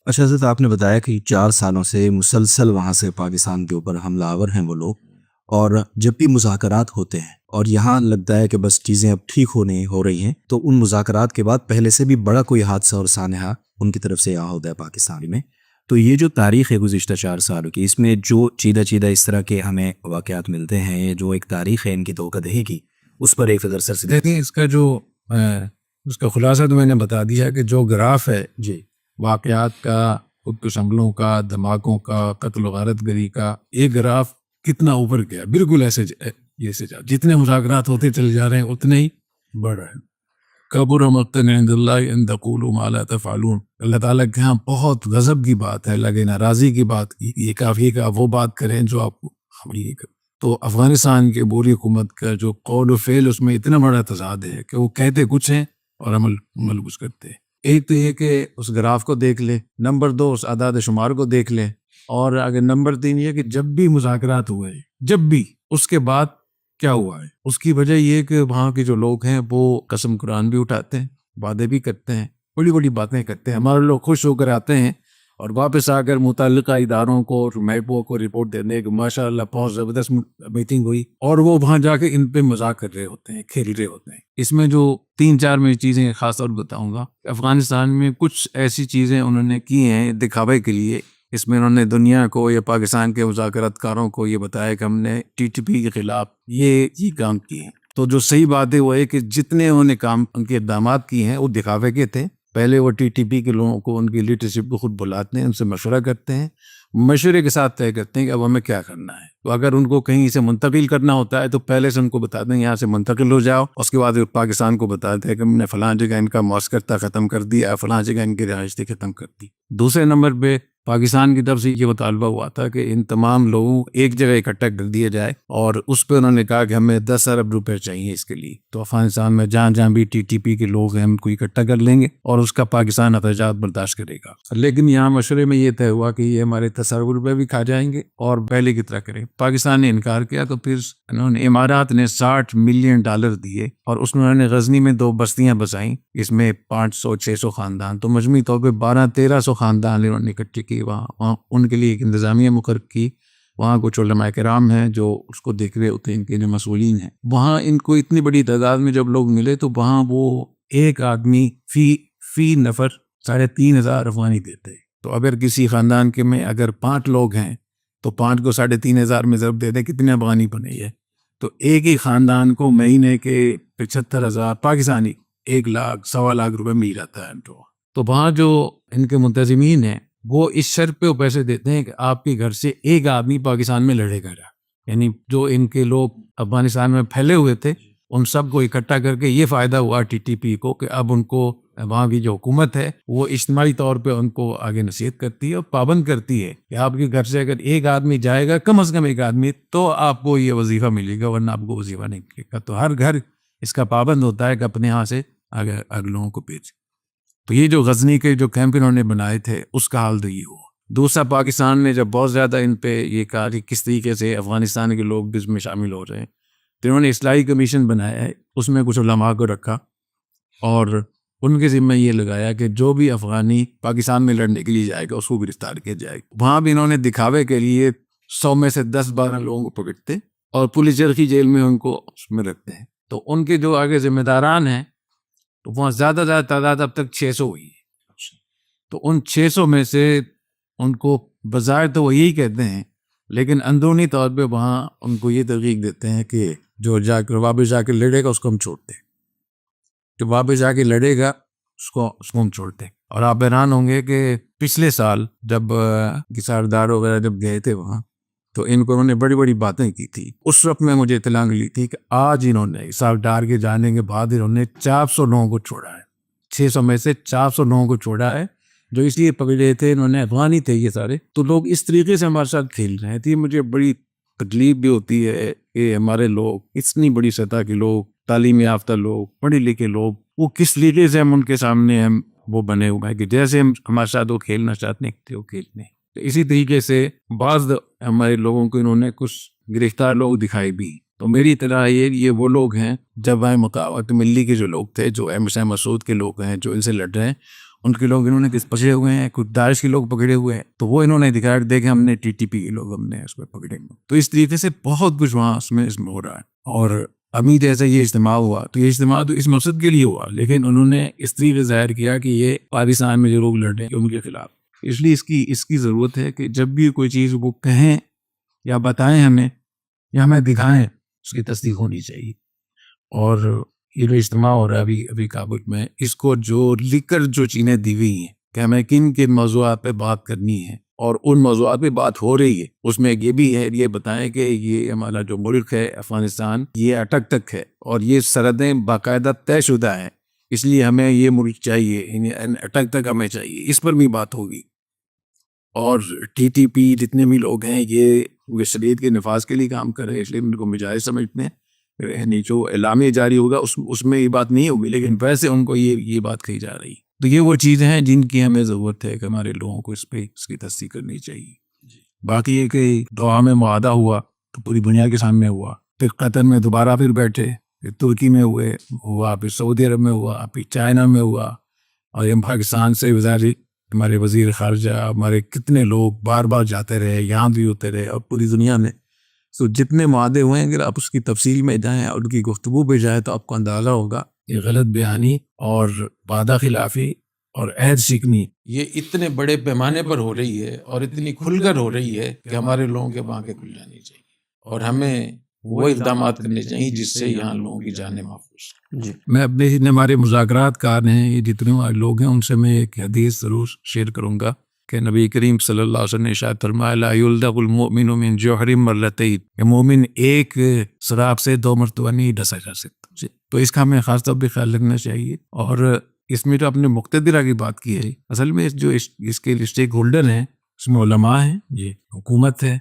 اچھا حضرت، آپ نے بتایا کہ 4 سالوں سے مسلسل وہاں سے پاکستان کے اوپر حملہ آور ہیں وہ لوگ، اور جب بھی مذاکرات ہوتے ہیں اور یہاں لگتا ہے کہ بس چیزیں اب ٹھیک ہونے ہو رہی ہیں، تو ان مذاکرات کے بعد پہلے سے بھی بڑا کوئی حادثہ اور سانحہ ان کی طرف سے یہاں ہوتا ہے پاکستان میں. تو یہ جو تاریخ ہے گزشتہ 4 سالوں کی، اس میں جو چیدہ چیدہ اس طرح کے ہمیں واقعات ملتے ہیں، جو ایک تاریخ ہے ان کی توقع دہی کی، اس پر ایک فضر سے دیکھیں اس کا جو اس کا خلاصہ تو میں نے بتا دیا کہ جو گراف ہے جی واقعات کا، خودکش حملوں کا، دھماکوں کا، قتل و غارت گری کا، ایک گراف کتنا اوپر گیا، بالکل ایسے جتنے مذاکرات ہوتے چلے جا رہے ہیں اتنے ہی بڑھ رہے ہیں. کبر مقتا عند اللہ ان تقولوا ما لا تفعلون. اللہ تعالیٰ کے ہاں بہت غضب کی بات ہے، لگے ناراضی کی بات، یہ کافی کہ آپ وہ بات کریں جو آپ کو ہم نہیں کریں. تو افغانستان کے بوری حکومت کا جو قول و فعل، اس میں اتنا بڑا تضاد ہے کہ وہ کہتے کچھ ہیں اور عمل کچھ کرتے ہیں. ایک تو یہ کہ اس گراف کو دیکھ لیں، نمبر 2 اس اعداد شمار کو دیکھ لیں، اور اگر نمبر 3 یہ کہ جب بھی مذاکرات ہوئے، جب بھی، اس کے بعد کیا ہوا ہے. اس کی وجہ یہ کہ وہاں کے جو لوگ ہیں وہ قسم قرآن بھی اٹھاتے ہیں، وعدے بھی کرتے ہیں، بڑی بڑی باتیں کرتے ہیں. ہمارے لوگ خوش ہو کر آتے ہیں اور واپس آ کر متعلقہ اداروں کو اور محبوبوں کو رپورٹ دینے کہ ماشاء اللہ بہت زبردست میٹنگ ہوئی، اور وہ وہاں جا کے ان پہ مذاق کر رہے ہوتے ہیں، کھیل رہے ہوتے ہیں. اس میں جو 3-4 میں چیزیں خاص طور پر بتاؤں گا. افغانستان میں کچھ ایسی چیزیں انہوں نے کی ہیں دکھاوے کے لیے. اس میں انہوں نے دنیا کو یا پاکستان کے مذاکرات کاروں کو یہ بتایا کہ ہم نے ٹی ٹی پی کے خلاف یہ کام کیے ہیں. تو جو صحیح بات ہے وہ ہے کہ جتنے انہوں نے کام، ان کے اقدامات کیے ہیں، وہ دکھاوے کے تھے. پہلے وہ ٹی ٹی پی کے لوگوں کو، ان کی لیڈرشپ کو خود بلاتے ہیں، ان سے مشورہ کرتے ہیں، مشورے کے ساتھ طے کرتے ہیں کہ اب ہمیں کیا کرنا ہے. تو اگر ان کو کہیں سے منتقل کرنا ہوتا ہے تو پہلے سے ان کو بتاتے ہیں یہاں سے منتقل ہو جاؤ. اس کے بعد پاکستان کو بتاتے ہیں کہ ہم نے فلاں جگہ ان کا معسکر تھا ختم کر دیا، فلاں جگہ ان کی رہائش تھی ختم کر دی. دوسرے نمبر پہ پاکستان کی طرف سے یہ مطالبہ ہوا تھا کہ ان تمام لوگوں ایک جگہ اکٹھا کر دیا جائے، اور اس پہ انہوں نے کہا کہ ہمیں 10 ارب روپے چاہیے اس کے لیے. تو افغانستان میں جہاں جہاں بھی ٹی ٹی پی کے لوگ ہیں ہم کو اکٹھا کر لیں گے اور اس کا پاکستان اخراجات برداشت کرے گا. لیکن یہاں مشورے میں یہ طے ہوا کہ یہ ہمارے 10 ارب روپے بھی کھا جائیں گے اور پہلے کی طرح کریں. پاکستان نے انکار کیا تو پھر انہوں نے، امارات نے $60 ملین دیے، اور اس میں انہوں نے غزنی میں 2 بستیاں بسائیں، اس میں 500-600 خاندان، تو مجموعی طور پہ 1200-1300 خاندان انہوں نے اکٹھے کی. وہاں ان کے لیے ایک انتظامیہ مقرر کی. وہاں کچھ علماء کرام ہیں جو اس کو دیکھ رہے ہوتے ہیں، ان کے جو مسئولین ہیں. وہاں ان کو اتنی بڑی تعداد میں جب لوگ ملے تو وہاں وہ ایک آدمی فی نفر 3500 افغانی دیتے. تو اگر کسی خاندان کے میں اگر 5 لوگ ہیں تو 5 کو 3500 میں ضرب دے دیں، کتنے افغانی بنے ہے. تو ایک ہی خاندان کو مہینے کے 75,000 پاکستانی، 1 لاکھ 1.25 لاکھ روپے مل جاتا ہے ان کو. تو وہاں جو ان کے منتظمین ہیں وہ اس شرط پہ پیسے دیتے ہیں کہ آپ کے گھر سے ایک آدمی پاکستان میں لڑے گا. یعنی جو ان کے لوگ افغانستان میں پھیلے ہوئے تھے ان سب کو اکٹھا کر کے یہ فائدہ ہوا ٹی ٹی پی کو کہ اب ان کو وہاں کی جو حکومت ہے وہ اجتماعی طور پہ ان کو آگے نصیحت کرتی ہے اور پابند کرتی ہے کہ آپ کے گھر سے اگر ایک آدمی جائے گا، کم از کم ایک آدمی، تو آپ کو یہ وظیفہ ملے گا، ورنہ آپ کو وظیفہ نہیں ملے گا. تو ہر گھر اس کا پابند ہوتا ہے کہ اپنے یہاں سے آگے لوگوں کو بھیجے. تو یہ جو غزنی کے جو کیمپ انہوں نے بنائے تھے اس کا حال تو یہ ہوا. دوسرا، پاکستان نے جب بہت زیادہ ان پہ یہ کہا کہ کس طریقے سے افغانستان کے لوگ بھی اس میں شامل ہو رہے ہیں، تو انہوں نے اصلاحی کمیشن بنایا ہے. اس میں کچھ علماء کو رکھا اور ان کے ذمہ یہ لگایا کہ جو بھی افغانی پاکستان میں لڑنے کے لیے جائے گا اس کو گرفتار کیا جائے گا. وہاں بھی انہوں نے دکھاوے کے لیے 100 میں سے 10-12 لوگوں کو پکڑتے اور پولیس چرخی جیل میں ان کو اس میں رکھتے ہیں. تو ان کے جو آگے ذمہ داران ہیں تو وہاں زیادہ تعداد اب تک 600 ہوئی ہے. تو ان 600 میں سے ان کو بظاہر تو وہ یہی کہتے ہیں، لیکن اندرونی طور پہ وہاں ان کو یہ تحقیق دیتے ہیں کہ جو واپس جا کے لڑے گا اس کو ہم چھوڑتے ہیں، جو واپس جا کے لڑے گا اس کو ہم چھوڑتے ہیں. اور آپ حیران ہوں گے کہ پچھلے سال جب کساردار وغیرہ جب گئے تھے وہاں تو ان کو انہوں نے بڑی بڑی باتیں کی تھی. اس وقت میں مجھے اطلاع ملی تھی کہ آج انہوں نے کساردار کے جانے کے بعد انہوں نے 400 لوگوں کو چھوڑا ہے. 600 میں سے 400 لوگوں کو چھوڑا ہے جو اس لیے پکڑے تھے، انہوں نے افغانی تھے یہ سارے. تو لوگ اس طریقے سے ہمارے ساتھ کھیل رہے تھے. مجھے بڑی تکلیف بھی ہوتی ہے کہ ہمارے لوگ، اتنی بڑی سطح کے لوگ، تعلیم یافتہ لوگ، پڑھے لکھے لوگ، وہ کس طریقے سے ہم ان کے سامنے ہم وہ بنے ہوئے ہیں کہ جیسے ہم ہمارے ساتھ وہ کھیلنا چاہتے ہیں کہ وہ کھیلنے. تو اسی طریقے سے بعض ہمارے لوگوں کو انہوں نے کچھ گرفتار لوگ دکھائے بھی. تو میری طرح یہ وہ لوگ ہیں جب مقاومت ملی کے جو لوگ تھے، جو احمد شاہ مسعود کے لوگ ہیں جو ان سے لڑ رہے ہیں، ان کے لوگ انہوں نے کس پکڑے ہوئے ہیں, کچھ داعش کے لوگ پکڑے ہوئے ہیں, تو وہ انہوں نے دکھایا کہ دیکھیں ہم نے TTP کے لوگ ہم نے اس پہ پکڑے ہوئے. تو اس طریقے سے بہت کچھ وہاں اس میں ہو رہا ہے. اور ابھی جیسے یہ اجتماع ہوا تو یہ اجتماع تو اس مقصد کے لیے ہوا, لیکن انہوں نے اس طریقے ظاہر کیا کہ یہ پاکستان میں جو لوگ لڑ رہے ہیں ان کے خلاف. اس لیے اس کی ضرورت ہے کہ جب بھی کوئی چیز وہ کہیں یا بتائیں ہمیں یا ہمیں دکھائیں, اس کی تصدیق ہونی چاہیے. اور یہ جو اجتماع ہو رہا ہے ابھی کابل میں, اس کو جو لکھ کر جو چیزیں دی ہوئی ہیں کہ ہمیں کن کن موضوعات پہ بات کرنی ہے اور ان موضوعات پہ بات ہو رہی ہے, اس میں یہ بھی ہے یہ بتائیں کہ یہ ہمارا جو ملک ہے افغانستان یہ اٹک تک ہے اور یہ سرحدیں باقاعدہ طے شدہ ہیں, اس لیے ہمیں یہ ملک چاہیے, اٹک تک ہمیں چاہیے, اس پر بھی بات ہوگی. اور TTP جتنے بھی لوگ ہیں یہ شریعت کے نفاذ کے لیے کام کر رہے ہیں, اس لیے ان کو مجاہد سمجھتے ہیں. یعنی جو اعلامیہ جاری ہوگا اس میں یہ بات نہیں ہوگی, لیکن ویسے ان کو یہ بات کہی جا رہی. تو یہ وہ چیزیں ہیں جن کی ہمیں ضرورت ہے کہ ہمارے لوگوں کو اس کی تصدیق کرنی چاہیے. باقی یہ کہ دوحہ میں معاہدہ ہوا تو پوری دنیا کے سامنے ہوا, پھر قطر میں دوبارہ پھر بیٹھے, پھر ترکی میں ہوا, پھر سعودی عرب میں ہوا, پھر چائنا میں ہوا, اور یہ پاکستان سے ہمارے وزیر خارجہ ہمارے کتنے لوگ بار بار جاتے رہے, یہاں بھی ہوتے رہے, اور پوری دنیا میں. تو جتنے معاہدے ہوئے ہیں اگر آپ اس کی تفصیل میں جائیں اور ان کی گفتگو پہ جائیں تو آپ کو اندازہ ہوگا کہ غلط بیانی اور وعدہ خلافی اور عہد شکنی یہ اتنے بڑے پیمانے پر ہو رہی ہے اور اتنی کھل کر ہو رہی ہے کہ ہمارے لوگوں کے آنکھیں کھل جانی چاہیے اور ہمیں وہ اقدامات کرنے چاہیے جس سے یہاں لوگوں کی جانیں محفوظ. جی میں اپنے جتنے ہمارے مذاکرات کار ہیں, یہ جتنے لوگ ہیں, ان سے میں ایک حدیث ضرور شیئر کروں گا کہ نبی کریم صلی اللہ علیہ وسلم نے ارشاد فرمایا لا یلدغ المؤمن من جوہر مرتین, کہ مومن ایک سراب سے 2 مرتبہ نہیں ڈسا جا سکتا. تو اس کا ہمیں خاص طور پہ خیال رکھنا چاہیے. اور اس میں جو اپنے مقتدرہ کی بات کی ہے, اصل میں جو اس کے اسٹیک ہولڈر ہیں اس میں علماء ہیں, یہ حکومت ہے,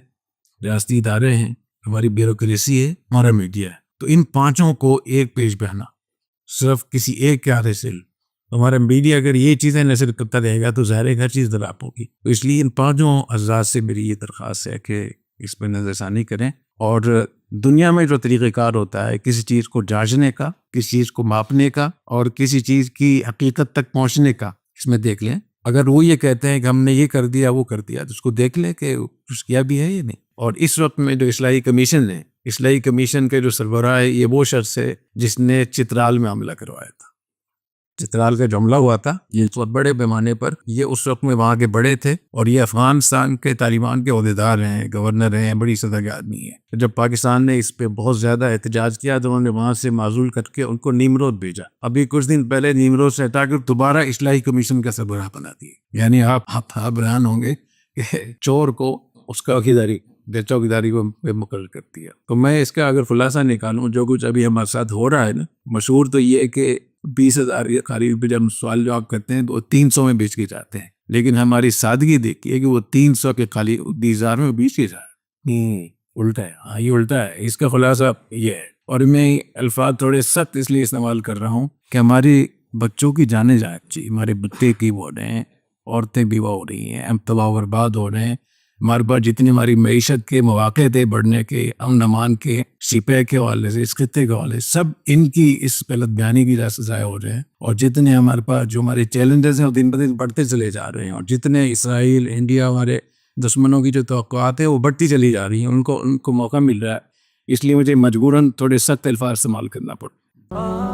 ریاستی ادارے ہیں, ہماری بیوروکریسی ہے, ہمارا میڈیا ہے. تو ان پانچوں کو ایک پیج پہ آنا صرف کسی ایک کے ہاتھ سے, ہمارا میڈیا اگر یہ چیزیں نشر کرتا رہے گا تو ظاہر ہے ہر چیز دراپ ہوگی. تو اس لیے ان پانچوں اعزاز سے میری یہ درخواست ہے کہ اس پہ نظر ثانی کریں. اور دنیا میں جو طریقہ کار ہوتا ہے کسی چیز کو جانچنے کا, کسی چیز کو ماپنے کا اور کسی چیز کی حقیقت تک پہنچنے کا, اس میں دیکھ لیں. اگر وہ یہ کہتے ہیں کہ ہم نے یہ کر دیا وہ کر دیا تو اس کو دیکھ لیں کہ کچھ کیا بھی ہے یا نہیں. اور اس وقت میں جو اصلاحی کمیشن ہے, اصلاحی کمیشن کے جو سربراہ ہے یہ وہ شخص ہے جس نے چترال میں حملہ کروایا تھا. چترال کا جو حملہ ہوا تھا یہ بہت بڑے پیمانے پر, یہ اس وقت میں وہاں کے بڑے تھے اور یہ افغانستان کے طالبان کے عہدیدار ہیں, گورنر ہیں, بڑی سطح کے آدمی ہیں. جب پاکستان نے اس پہ بہت زیادہ احتجاج کیا تو انہوں نے وہاں سے معزول کر کے ان کو نیمرود بھیجا. ابھی کچھ دن پہلے نیمرود سے ہٹا کر دوبارہ اصلاحی کمیشن کا سربراہ بنا دیے. یعنی آپ حیران ہوں گے کہ چور کو اس کا چوکیداری کو مقرر کر دیا. تو میں اس کا اگر خلاصہ نکالوں جو کچھ ابھی ہمارے ساتھ ہو رہا ہے نا, مشہور تو یہ ہے کہ 20,000 قریب پہ جب سوال جواب کرتے ہیں تو وہ 300 میں بیچ کے جاتے ہیں, لیکن ہماری سادگی دیکھیے کہ وہ 300 کے خالی 20,000 میں بیچ کے جا رہے ہیں. الٹا ہے, ہاں یہ الٹا ہے. اس کا خلاصہ یہ ہے. اور میں الفاظ تھوڑے سخت اس لیے استعمال کر رہا ہوں کہ ہماری بچوں کی جانیں جائیں, ہمارے بچے کی وہ ہو رہے ہیں, عورتیں بیوہ ہو رہی ہیں, ہم تباہ و برباد ہو رہے ہیں. ہمارے پاس جتنی ہماری معیشت کے مواقع تھے بڑھنے کے, امن امان کے, سپہ کے حوالے سے, اس خطے کے حوالے سے, سب ان کی اس غلط بیانی کی وجہ سے ضائع ہو رہے ہیں. اور جتنے ہمارے پاس جو ہمارے چیلنجز ہیں وہ دن بدن بڑھتے چلے جا رہے ہیں, اور جتنے اسرائیل, انڈیا, ہمارے دشمنوں کی جو توقعات ہیں وہ بڑھتی چلی جا رہی ہیں, ان کو موقع مل رہا ہے. اس لیے مجھے مجبوراً تھوڑے سخت الفاظ استعمال کرنا پڑا.